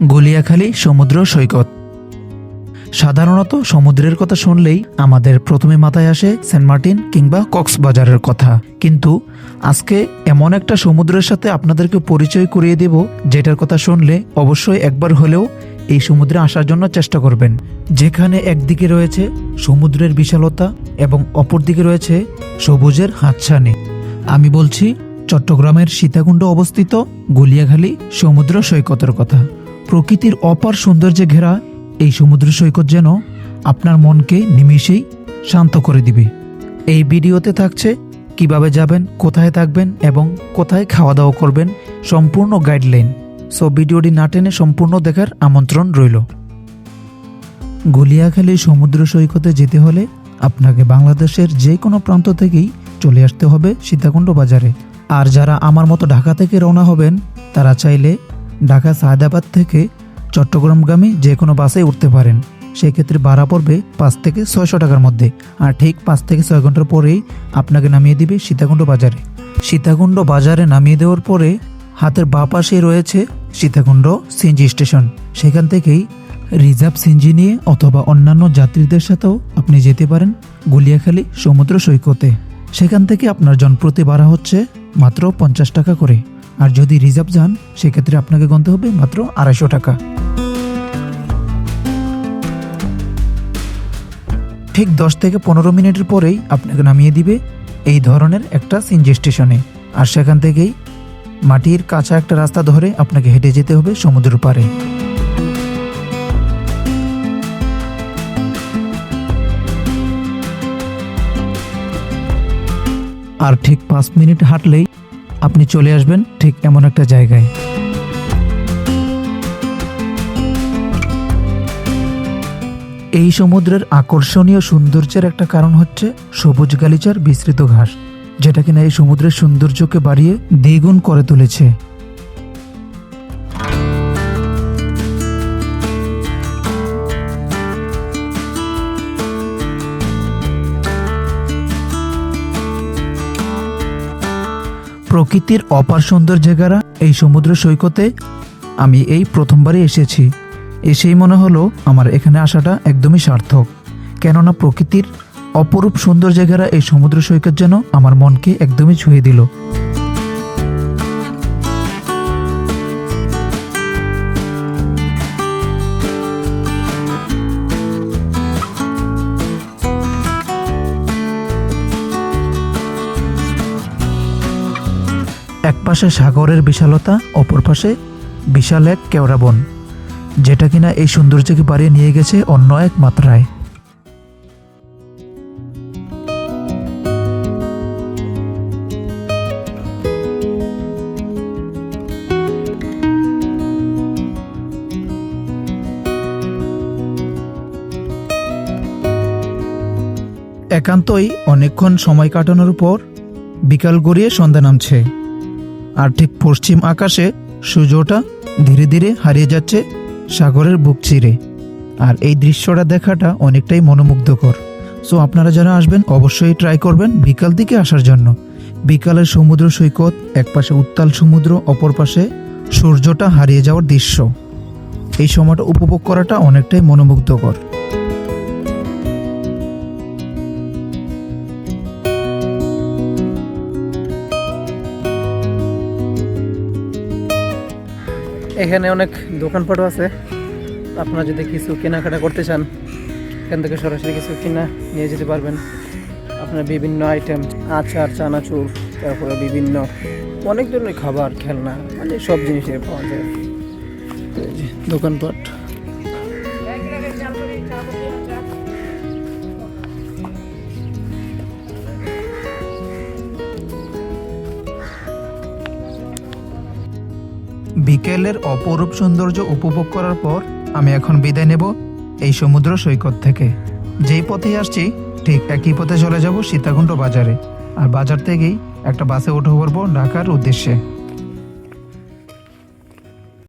গলিয়াখালী সমুদ্র সৈকত। সাধারণত সমুদ্রের কথা শুনলেই আমাদের প্রথমে মাথায় আসে সেন্ট মার্টিন কিংবা কক্সবাজারের কথা, কিন্তু আজকে এমন একটা সমুদ্রের সাথে আপনাদেরকে পরিচয় করিয়ে দেব যেটার কথা শুনলে অবশ্যই একবার হলেও এই সমুদ্রে আসার জন্য চেষ্টা করবেন। যেখানে একদিকে রয়েছে সমুদ্রের বিশালতা এবং অপরদিকে রয়েছে সবুজের হাতছানি। আমি বলছি চট্টগ্রামের সীতাকুণ্ড অবস্থিত গলিয়াখালী সমুদ্র সৈকতের কথা। প্রকৃতির অপার সৌন্দর্যে ঘেরা এই সমুদ্র সৈকত যেন আপনার মনকে নিমিষেই শান্ত করে দিবে। এই ভিডিওতে থাকছে কিভাবে যাবেন, কোথায় থাকবেন এবং কোথায় খাওয়া দাওয়া করবেন, সম্পূর্ণ গাইডলাইন। সো ভিডিওটি না টেনে সম্পূর্ণ দেখার আমন্ত্রণ রইল। গলিয়াখালী সমুদ্র সৈকতে যেতে হলে আপনাকে বাংলাদেশের যে কোনো প্রান্ত থেকেই চলে আসতে হবে সীতাকুণ্ড বাজারে। আর যারা আমার মতো ঢাকা থেকে রওনা হবেন তারা চাইলে ঢাকা সায়দাবাদ থেকে চট্টগ্রামগামী যে কোনো বাসে উঠতে পারেন। সেক্ষেত্রে ভাড়া পড়বে 5 থেকে 600 টাকার মধ্যে। আর ঠিক 5 থেকে 6 ঘন্টার পরেই আপনাকে নামিয়ে দিবে সীতাকুণ্ড বাজারে। সীতাকুণ্ড বাজারে নামিয়ে দেওয়ার পরে হাতের বাঁ পাশেই রয়েছে সীতাকুণ্ড সিএনজি স্টেশন। সেখান থেকেই রিজার্ভ সিএনজি নিয়ে অথবা অন্যান্য যাত্রীদের সাথেও আপনি যেতে পারেন গলিয়াখালী সমুদ্র সৈকতে। সেখান থেকে আপনার জনপ্রতি ভাড়া হচ্ছে মাত্র 50 টাকা করে। আর যদি রিজার্ভ যান সেক্ষেত্রে আপনাকে গুনতে হবে মাত্র 250 টাকা। ঠিক 10 থেকে 15 মিনিটের পরেই আপনাকে নামিয়ে দিবে এই ধরনের একটা সিএনজি স্টেশনে। আর সেখান থেকেই মাটির কাঁচা একটা রাস্তা ধরে আপনাকে হেঁটে যেতে হবে সমুদ্রের পাড়ে। আর ঠিক 5 মিনিট হাঁটলেই আপনি চলে আসবেন ঠিক এমন একটা জায়গায়। এই সমুদ্রের আকর্ষণীয় সৌন্দর্যের একটা কারণ হচ্ছে সবুজ গালিচার বিস্তৃত ঘাস, যেটা কিনা এই সমুদ্রের সৌন্দর্যকে বাড়িয়ে দ্বিগুণ করে তুলেছে। প্রকৃতির অপার সৌন্দর্যে ঘেরা এই সমুদ্র সৈকতে আমি এই প্রথমবারই এসেছি। এসেই মনে হলো আমার এখানে আসাটা একদমই সার্থক। কেননা প্রকৃতির অপরূপ সৌন্দর্যে ঘেরা এই সমুদ্র সৈকত যেন আমার মনকে একদমই ছুঁয়ে দিল। এক পাশে সাগরের বিশালতা, অপর পাশে বিশাল এক কেওড়া বন, যেটা কিনা এই সৌন্দর্যকে বাড়িয়ে নিয়ে গেছে অন্য এক মাত্রায়। একান্তই অনেকক্ষণ সময় কাটানোর পর বিকাল গড়িয়ে সন্ধ্যা নামছে। আর ঠিক পশ্চিম আকাশে সূর্যটা ধীরে ধীরে হারিয়ে যাচ্ছে সাগরের বুক চিরে। আর এই দৃশ্যটা দেখাটা অনেকটাই মনোমুগ্ধকর। সো আপনারা যারা আসবেন অবশ্যই ট্রাই করবেন বিকাল দিকে আসার জন্য। বিকালের সমুদ্র সৈকত, এক পাশে উত্তাল সমুদ্র, অপর পাশে সূর্যটা হারিয়ে যাওয়ার দৃশ্য, এই সময়টা উপভোগ করাটা অনেকটাই মনোমুগ্ধকর। এখানে অনেক দোকানপাটও আছে। আপনারা যদি কিছু কেনাকাটা করতে চান এখান থেকে সরাসরি কিছু কিনা নিয়ে যেতে পারবেন। আপনার বিভিন্ন আইটেম, আচার, চানাচুর, তারপরে বিভিন্ন অনেক ধরনের খাবার, খেলনা, মানে সব জিনিসই পাওয়া যায়। দোকানপাট বিকেলের অপরূপ সৌন্দর্য উপভোগ করার পর আমি এখন বিদায় নেব এই সমুদ্র সৈকত থেকে। যেই পথে আসছি ঠিক একই পথে চলে যাব সীতাকুণ্ড বাজারে। আর বাজার থেকেই একটা বাসে উঠে পড়বো ঢাকার উদ্দেশ্যে।